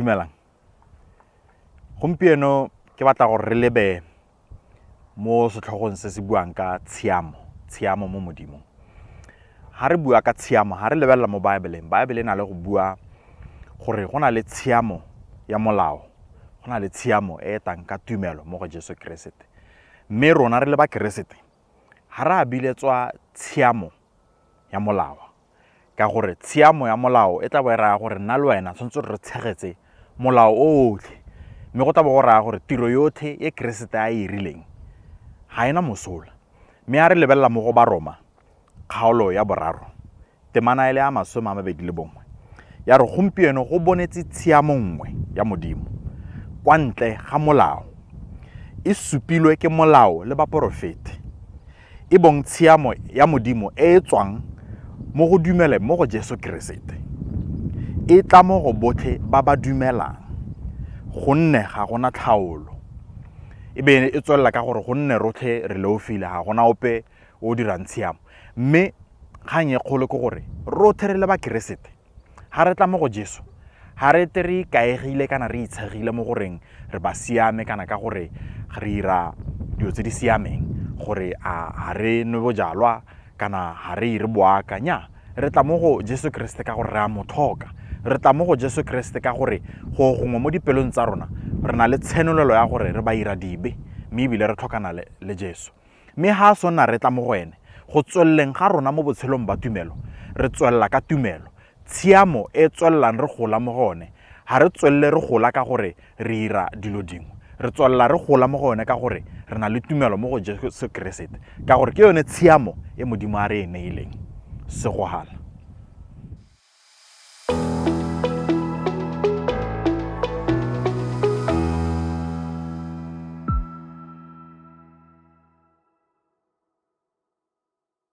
Dumelang. Gompieno ke batla gore re lebe mo setlhogong se se buang ka tshiamo mo modimo. Ha re bua ka tshiamo, ha re lebelela mo Bible e na le go bua gore go na le tshiamo ya molao, go na le tshiamo e tang ka tumelo mo go Jesu Kriste. Mme rona re le ba Kriste ha re abiletswa tshiamo ya molao, ka gore tshiamo ya molao e tla bo e raya gore nna le wena tshwanetse re tshegetse molao otlhe, mme go tla bo go raya gore tiro yotlhe e Kriste a e rileng ga ena mosola. Mme ha re lebelela mo go Baroma kgaolo ya 3 temana ile ya 21 ya re gompieno go bonetse tshiamo nngwe ya modimo kwa ntle ga molao, e supilwe ke molao le baporofete, e bong tshiamo ya modimo e tswang mo go dumele mo go Jesu Kriste, e tla mo go botlhe ba ba dumelang, gonne ga gona tlhaolo. E be e tswelela ka gore gonne rotlhe re leofile, ga gona ope o dirang tshiamo. Mme kgang e kgolo ke gore rotlhe re le ba Kriste ha re tla mo go Jesu, ha re tle re ikaegile kana re itshegile mo goreng re ba siame kana ka gore re ira dilo tse di siameng, gore ha re nwe bojalwa kana ha re ire boaka. Nya, re tla mo go Jesu Kriste ka gore re a mo tlhoka, re tla mo go Jesu Kriste ka gore go gongwe mo dipelong tsa rona re na le tshenolelo ya gore re ba ira dibe, mme ebile re tlhokana le Jesu. Mme ha sona re tla mo go ene, go tswelleng ga rona mo botshelong ba tumelo, re tswelela ka tumelo. Tshiamo e tswellang re gola mo gone, ha re tswelle re gola ka gore re ira dilo dingwe, re tswelela re gola mo gone ka gore re na le tumelo mo go Jesu Kriste, ka gore ke yone tshiamo e modimo a re e neileng. Segogala.